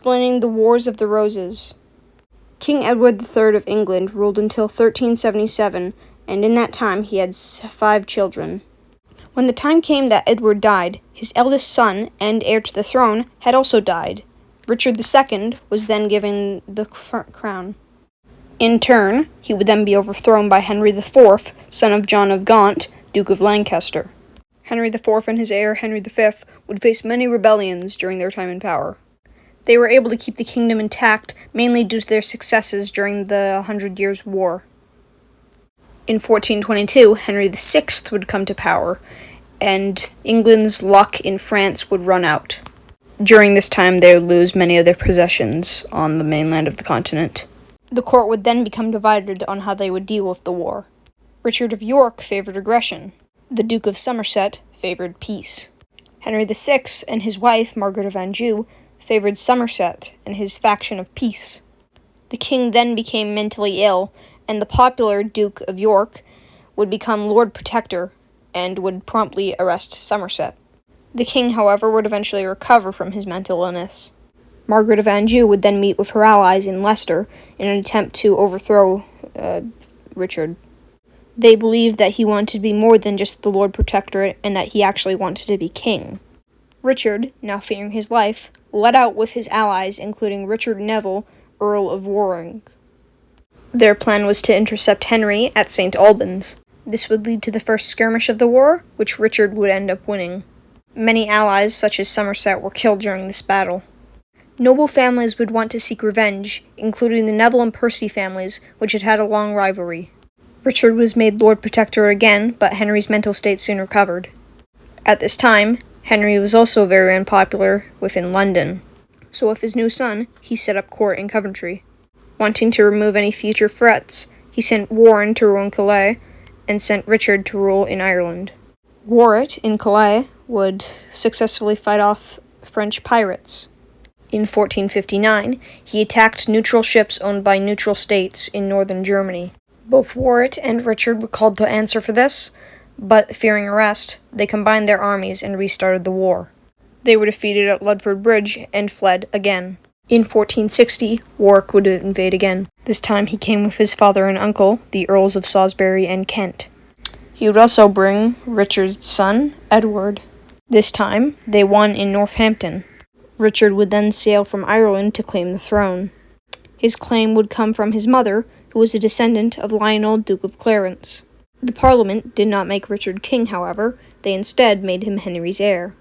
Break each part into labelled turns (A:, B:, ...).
A: explaining the Wars of the Roses. King Edward III of England ruled until 1377, and in that time he had 5 children. When the time came that Edward died, his eldest son and heir to the throne had also died. Richard II was then given the crown. In turn, he would then be overthrown by Henry IV, son of John of Gaunt, Duke of Lancaster. Henry IV and his heir Henry V would face many rebellions during their time in power. They were able to keep the kingdom intact, mainly due to their successes during the 100 Years' War. In 1422, Henry VI would come to power, and England's luck in France would run out. During this time, they would lose many of their possessions on the mainland of the continent. The court would then become divided on how they would deal with the war. Richard of York favored aggression. The Duke of Somerset favored peace. Henry VI and his wife, Margaret of Anjou, favored Somerset and his faction of peace. The king then became mentally ill, and the popular Duke of York would become Lord Protector and would promptly arrest Somerset. The king, however, would eventually recover from his mental illness. Margaret of Anjou would then meet with her allies in Leicester in an attempt to overthrow Richard. They believed that he wanted to be more than just the Lord Protector and that he actually wanted to be king. Richard, now fearing his life, led out with his allies, including Richard Neville, Earl of Warwick. Their plan was to intercept Henry at St. Albans. This would lead to the first skirmish of the war, which Richard would end up winning. Many allies, such as Somerset, were killed during this battle. Noble families would want to seek revenge, including the Neville and Percy families, which had had a long rivalry. Richard was made Lord Protector again, but Henry's mental state soon recovered. At this time, Henry was also very unpopular within London, so with his new son, he set up court in Coventry. Wanting to remove any future threats, he sent Warren to rule in Calais, and sent Richard to rule in Ireland. Warwick, in Calais, would successfully fight off French pirates. In 1459, he attacked neutral ships owned by neutral states in northern Germany. Both Warwick and Richard were called to answer for this, but fearing arrest, they combined their armies and restarted the war. They were defeated at Ludford Bridge and fled again. In 1460, Warwick would invade again. This time he came with his father and uncle, the Earls of Salisbury and Kent. He would also bring Richard's son, Edward. This time, they won in Northampton. Richard would then sail from Ireland to claim the throne. His claim would come from his mother, who was a descendant of Lionel, Duke of Clarence. The Parliament did not make Richard king, however. They instead made him Henry's heir.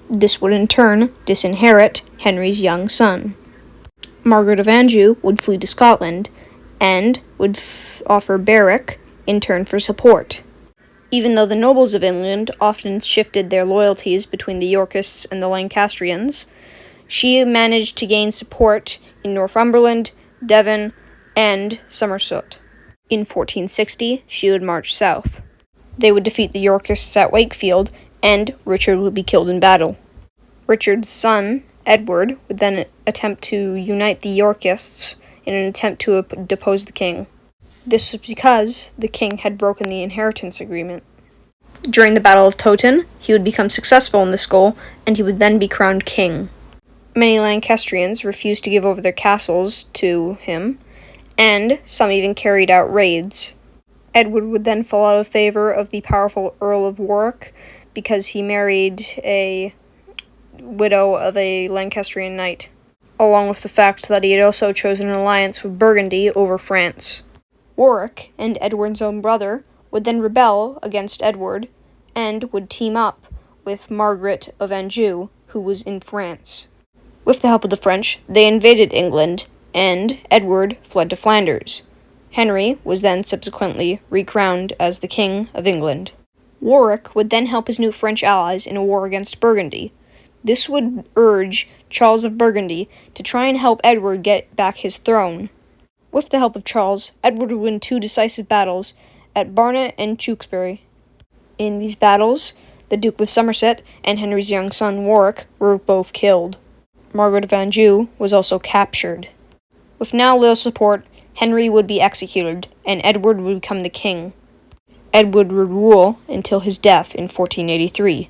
A: This would in turn disinherit Henry's young son. Margaret of Anjou would flee to Scotland, and would offer Berwick in turn for support. Even though the nobles of England often shifted their loyalties between the Yorkists and the Lancastrians, she managed to gain support in Northumberland, Devon, and Somerset. In 1460, she would march south. They would defeat the Yorkists at Wakefield, and Richard would be killed in battle. Richard's son, Edward, would then attempt to unite the Yorkists in an attempt to depose the king. This was because the king had broken the inheritance agreement. During the Battle of Towton, he would become successful in this goal, and he would then be crowned king. Many Lancastrians refused to give over their castles to him, and some even carried out raids. Edward would then fall out of favor of the powerful Earl of Warwick because he married a widow of a Lancastrian knight, along with the fact that he had also chosen an alliance with Burgundy over France. Warwick and Edward's own brother would then rebel against Edward and would team up with Margaret of Anjou, who was in France. With the help of the French, they invaded England, and Edward fled to Flanders. Henry was then subsequently recrowned as the King of England. Warwick would then help his new French allies in a war against Burgundy. This would urge Charles of Burgundy to try and help Edward get back his throne. With the help of Charles, Edward would win 2 decisive battles at Barnet and Tewkesbury. In these battles, the Duke of Somerset and Henry's young son Warwick were both killed. Margaret of Anjou was also captured. With now little support, Henry would be executed, and Edward would become the king. Edward would rule until his death in 1483.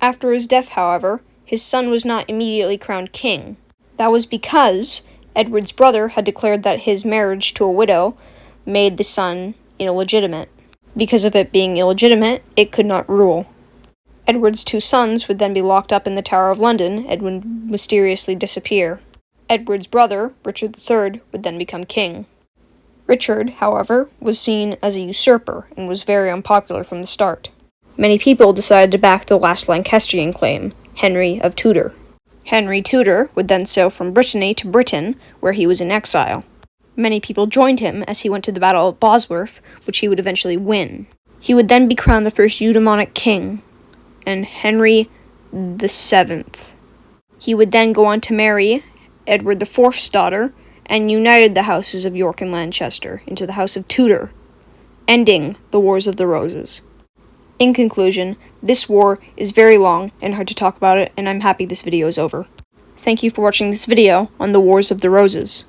A: After his death, however, his son was not immediately crowned king. That was because Edward's brother had declared that his marriage to a widow made the son illegitimate. Because of it being illegitimate, it could not rule. Edward's 2 sons would then be locked up in the Tower of London and would mysteriously disappear. Edward's brother, Richard III, would then become king. Richard, however, was seen as a usurper and was very unpopular from the start. Many people decided to back the last Lancastrian claim, Henry of Tudor. Henry Tudor would then sail from Brittany to Britain, where he was in exile. Many people joined him as he went to the Battle of Bosworth, which he would eventually win. He would then be crowned the first Eudaimonic king, and Henry VII. He would then go on to marry Edward IV's daughter, and united the houses of York and Lancaster into the House of Tudor, ending the Wars of the Roses. In conclusion, this war is very long and hard to talk about it, and I'm happy this video is over. Thank you for watching this video on the Wars of the Roses.